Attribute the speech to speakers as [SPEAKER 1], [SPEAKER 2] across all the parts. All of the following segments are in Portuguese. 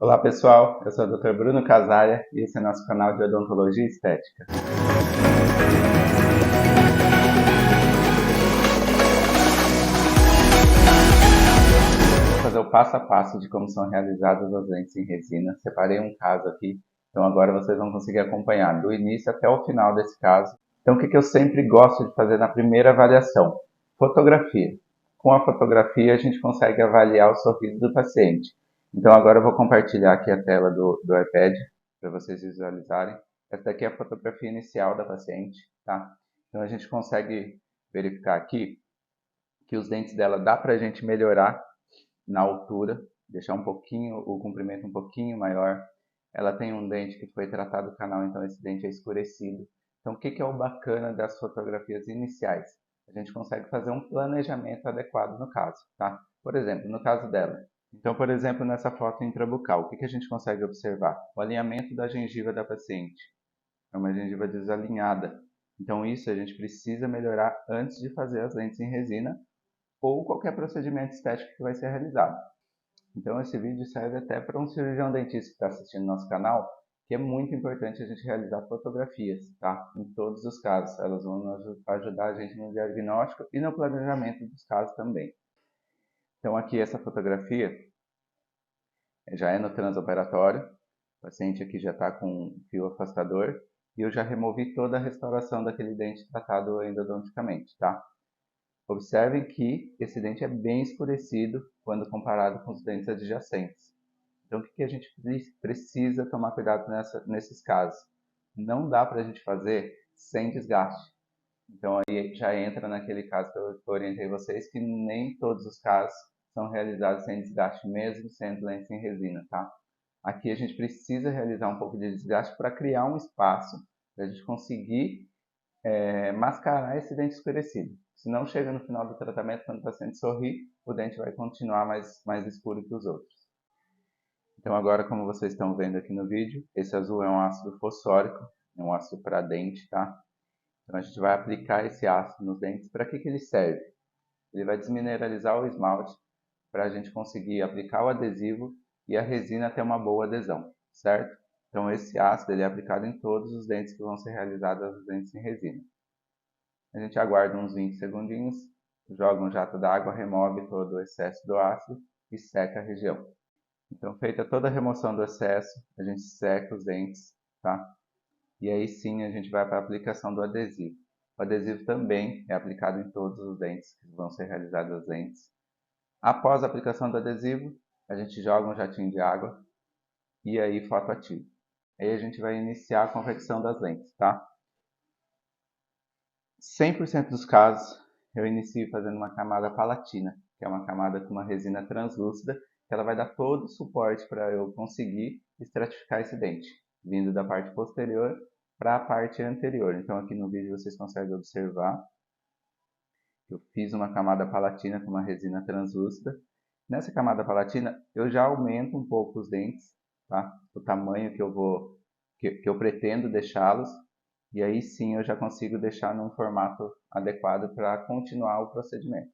[SPEAKER 1] Olá pessoal, eu sou o Dr. Bruno Casaia e esse é nosso canal de Odontologia Estética. Vou fazer o passo a passo de como são realizadas as lentes em resina. Separei um caso aqui, então agora vocês vão conseguir acompanhar do início até o final desse caso. Então o que eu sempre gosto de fazer na primeira avaliação? Fotografia. Com a fotografia a gente consegue avaliar o sorriso do paciente. Então agora eu vou compartilhar aqui a tela do iPad para vocês visualizarem. Essa daqui é a fotografia inicial da paciente, tá? Então a gente consegue verificar aqui que os dentes dela dá para a gente melhorar na altura, deixar um pouquinho o comprimento um pouquinho maior. Ela tem um dente que foi tratado o canal, então esse dente é escurecido. Então o que é o bacana das fotografias iniciais? A gente consegue fazer um planejamento adequado no caso, tá? Por exemplo, no caso dela. Então, por exemplo, nessa foto intrabucal, o que a gente consegue observar? O alinhamento da gengiva da paciente. É uma gengiva desalinhada. Então isso a gente precisa melhorar antes de fazer as lentes em resina ou qualquer procedimento estético que vai ser realizado. Então esse vídeo serve até para um cirurgião dentista que está assistindo nosso canal, que é muito importante a gente realizar fotografias, tá? Em todos os casos, elas vão ajudar a gente no diagnóstico e no planejamento dos casos também. Então aqui essa fotografia já é no transoperatório, o paciente aqui já está com um fio afastador e eu já removi toda a restauração daquele dente tratado endodonticamente, tá? Observem que esse dente é bem escurecido quando comparado com os dentes adjacentes. Então, o que a gente precisa tomar cuidado nesses casos? Não dá para a gente fazer sem desgaste. Então, aí já entra naquele caso que eu orientei vocês, que nem todos os casos são realizados sem desgaste, mesmo sendo lentes em resina, tá? Aqui a gente precisa realizar um pouco de desgaste para criar um espaço para a gente conseguir mascarar esse dente escurecido. Se não chega no final do tratamento, quando o paciente sorri, o dente vai continuar mais escuro que os outros. Então agora, como vocês estão vendo aqui no vídeo, esse azul é um ácido fosfórico, é um ácido para dente, tá? Então a gente vai aplicar esse ácido nos dentes. Para que ele serve? Ele vai desmineralizar o esmalte para a gente conseguir aplicar o adesivo e a resina ter uma boa adesão, certo? Então esse ácido ele é aplicado em todos os dentes que vão ser realizados as dentes em resina. A gente aguarda uns 20 segundinhos, joga um jato d'água, remove todo o excesso do ácido e seca a região. Então, feita toda a remoção do excesso, a gente seca os dentes, tá? E aí sim a gente vai para a aplicação do adesivo. O adesivo também é aplicado em todos os dentes que vão ser realizadas as lentes. Após a aplicação do adesivo, a gente joga um jatinho de água e aí fotoativo. Aí a gente vai iniciar a confecção das lentes, tá? 100% dos casos, eu inicio fazendo uma camada palatina, que é uma camada com uma resina translúcida, que ela vai dar todo o suporte para eu conseguir estratificar esse dente, vindo da parte posterior para a parte anterior. Então aqui no vídeo vocês conseguem observar que eu fiz uma camada palatina com uma resina translúcida. Nessa camada palatina eu já aumento um pouco os dentes, tá? O tamanho que eu pretendo deixá-los, e aí sim eu já consigo deixar num formato adequado para continuar o procedimento.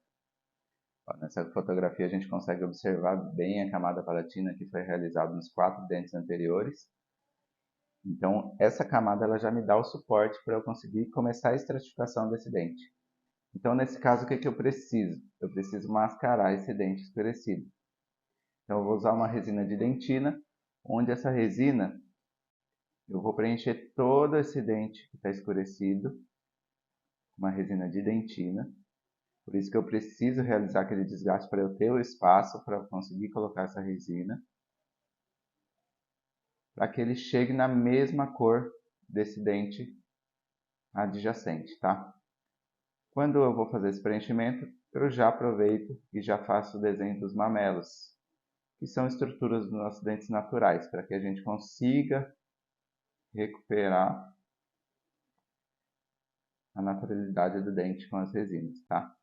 [SPEAKER 1] Nessa fotografia a gente consegue observar bem a camada palatina que foi realizada nos 4 dentes anteriores. Então essa camada ela já me dá o suporte para eu conseguir começar a estratificação desse dente. Então nesse caso o que eu preciso? Eu preciso mascarar esse dente escurecido. Então eu vou usar uma resina de dentina, onde essa resina eu vou preencher todo esse dente que está escurecido, uma resina de dentina. Por isso que eu preciso realizar aquele desgaste para eu ter o espaço para conseguir colocar essa resina, para que ele chegue na mesma cor desse dente adjacente, tá? Quando eu vou fazer esse preenchimento, eu já aproveito e já faço o desenho dos mamelos, que são estruturas dos nossos dentes naturais, para que a gente consiga recuperar a naturalidade do dente com as resinas, tá?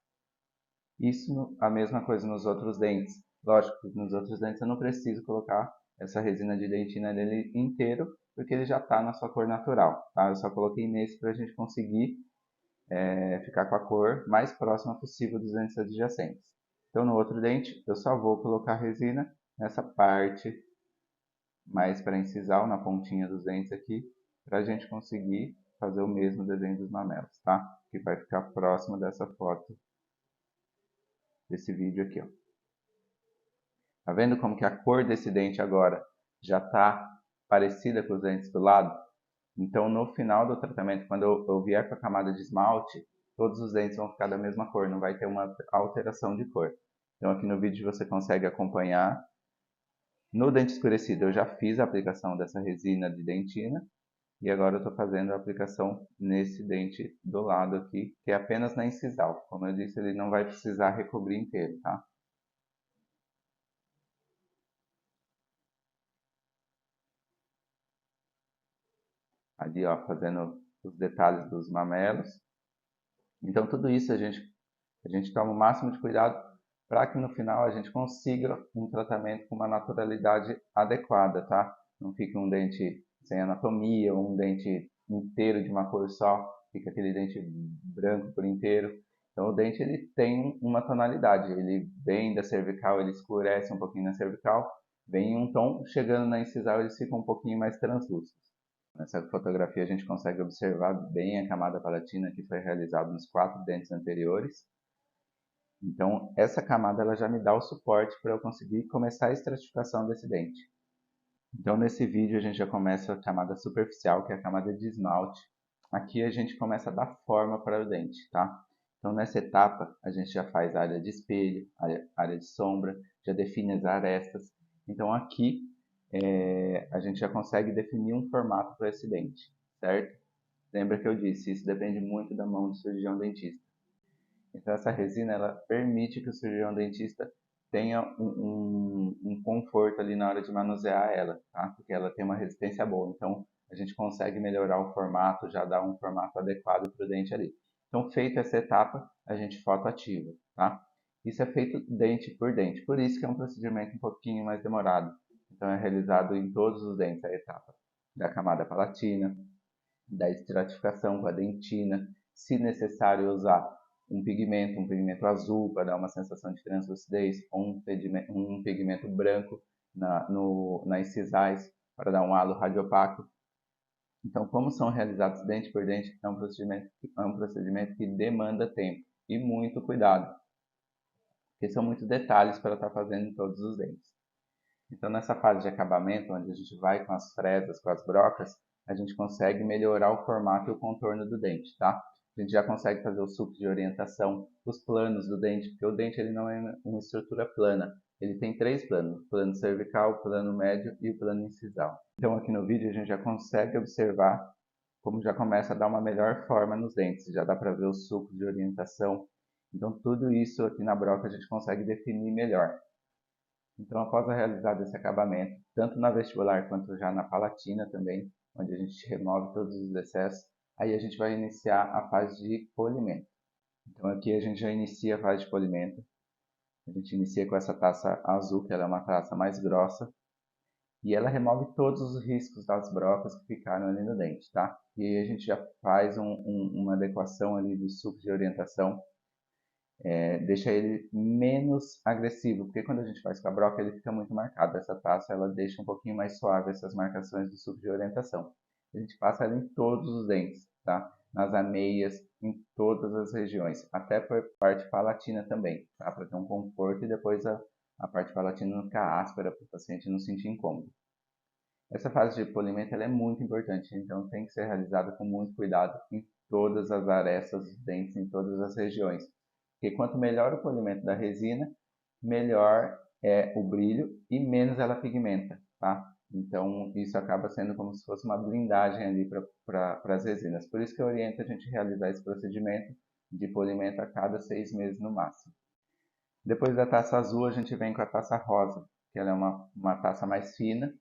[SPEAKER 1] Isso a mesma coisa nos outros dentes. Lógico que nos outros dentes eu não preciso colocar essa resina de dentina nele inteiro, porque ele já está na sua cor natural, tá? Eu só coloquei nesse para a gente conseguir ficar com a cor mais próxima possível dos dentes adjacentes. Então no outro dente eu só vou colocar resina nessa parte mais para incisal na pontinha dos dentes aqui, para a gente conseguir fazer o mesmo desenho dos mamelos, tá? Que vai ficar próximo dessa foto, desse vídeo aqui, ó. Tá vendo como que a cor desse dente agora já está parecida com os dentes do lado? Então, no final do tratamento, quando eu vier com a camada de esmalte, todos os dentes vão ficar da mesma cor, não vai ter uma alteração de cor. Então, aqui no vídeo você consegue acompanhar. No dente escurecido, eu já fiz a aplicação dessa resina de dentina. E agora eu estou fazendo a aplicação nesse dente do lado aqui, que é apenas na incisal. Como eu disse, ele não vai precisar recobrir inteiro, tá? Ali, ó, fazendo os detalhes dos mamelos. Então, tudo isso a gente toma o máximo de cuidado para que no final a gente consiga um tratamento com uma naturalidade adequada, tá? Não fique um dente sem anatomia, ou um dente inteiro de uma cor só, fica aquele dente branco por inteiro. Então o dente ele tem uma tonalidade, ele vem da cervical, ele escurece um pouquinho na cervical, vem em um tom, chegando na incisal eles ficam um pouquinho mais translúcidos. Nessa fotografia a gente consegue observar bem a camada palatina que foi realizada nos 4 dentes anteriores. Então, essa camada ela já me dá o suporte para eu conseguir começar a estratificação desse dente. Então, nesse vídeo a gente já começa a camada superficial, que é a camada de esmalte. Aqui a gente começa a dar forma para o dente, tá? Então, nessa etapa, a gente já faz a área de espelho, área de sombra, já define as arestas. Então, aqui a gente já consegue definir um formato para esse dente, certo? Lembra que eu disse, isso depende muito da mão do cirurgião dentista. Então essa resina ela permite que o cirurgião dentista tenha um conforto ali na hora de manusear ela, tá? Porque ela tem uma resistência boa. Então a gente consegue melhorar o formato, já dar um formato adequado para o dente ali. Então feita essa etapa, a gente fotoativa, tá? Isso é feito dente por dente, por isso que é um procedimento um pouquinho mais demorado. Então é realizado em todos os dentes a etapa da camada palatina, da estratificação com a dentina, se necessário usar um pigmento azul para dar uma sensação de translucidez, ou um pigmento branco nas incisais para dar um halo radiopaco. Então, como são realizados dente por dente, é um procedimento que demanda tempo e muito cuidado, porque são muitos detalhes para estar fazendo em todos os dentes. Então, nessa fase de acabamento, onde a gente vai com as fresas, com as brocas, a gente consegue melhorar o formato e o contorno do dente, tá? A gente já consegue fazer o sulco de orientação, os planos do dente, porque o dente ele não é uma estrutura plana. Ele tem 3 planos, o plano cervical, o plano médio e o plano incisal. Então, aqui no vídeo, a gente já consegue observar como já começa a dar uma melhor forma nos dentes. Já dá para ver o sulco de orientação. Então, tudo isso aqui na broca a gente consegue definir melhor. Então, após a realizado esse acabamento, tanto na vestibular quanto já na palatina também, onde a gente remove todos os excessos, aí a gente vai iniciar a fase de polimento. Então, aqui a gente já inicia a fase de polimento. A gente inicia com essa taça azul, que ela é uma taça mais grossa, e ela remove todos os riscos das brocas que ficaram ali no dente, tá? E aí a gente já faz uma adequação ali do suco de orientação, deixa ele menos agressivo, porque quando a gente faz com a broca ele fica muito marcado. Essa taça ela deixa um pouquinho mais suave essas marcações do suco de orientação. A gente passa ela em todos os dentes, tá? Nas ameias, em todas as regiões, até por parte palatina também, tá? Para ter um conforto e depois a parte palatina não ficar áspera para o paciente não sentir incômodo. Essa fase de polimento ela é muito importante, então tem que ser realizada com muito cuidado em todas as arestas dos dentes, em todas as regiões. Porque quanto melhor o polimento da resina, melhor é o brilho e menos ela pigmenta, tá? Então isso acaba sendo como se fosse uma blindagem ali para as resinas. Por isso que eu oriento a gente realizar esse procedimento de polimento a cada 6 meses no máximo. Depois da taça azul a gente vem com a taça rosa, que ela é uma taça mais fina,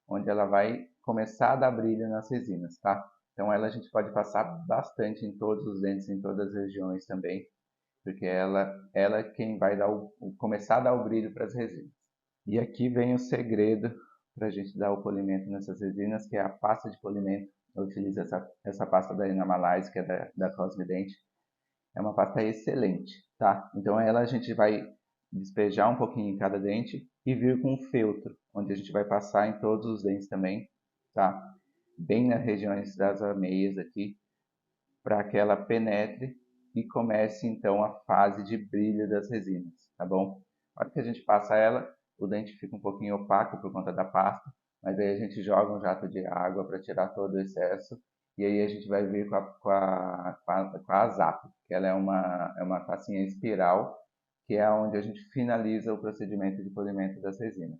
[SPEAKER 1] onde ela vai começar a dar brilho nas resinas, tá? Então ela a gente pode passar bastante em todos os dentes, em todas as regiões também, porque ela é quem vai começar a dar o brilho para as resinas. E aqui vem o segredo para a gente dar o polimento nessas resinas, que é a pasta de polimento. Eu utilizo essa pasta da Inamalise, que é da Cosmedent. É uma pasta excelente, tá? Então ela a gente vai despejar um pouquinho em cada dente e vir com um feltro, onde a gente vai passar em todos os dentes também, tá? Bem nas regiões das ameias aqui, para que ela penetre e comece então a fase de brilho das resinas, tá bom? Na hora que a gente passa ela, o dente fica um pouquinho opaco por conta da pasta, mas aí a gente joga um jato de água para tirar todo o excesso e aí a gente vai vir com a Zap, que ela é uma tacinha espiral, que é onde a gente finaliza o procedimento de polimento das resinas.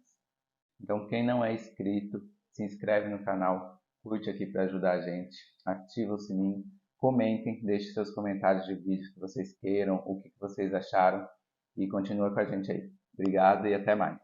[SPEAKER 1] Então, quem não é inscrito, se inscreve no canal, curte aqui para ajudar a gente, ativa o sininho, comentem, deixe seus comentários de vídeos que vocês queiram, o que vocês acharam e continua com a gente aí. Obrigado e até mais.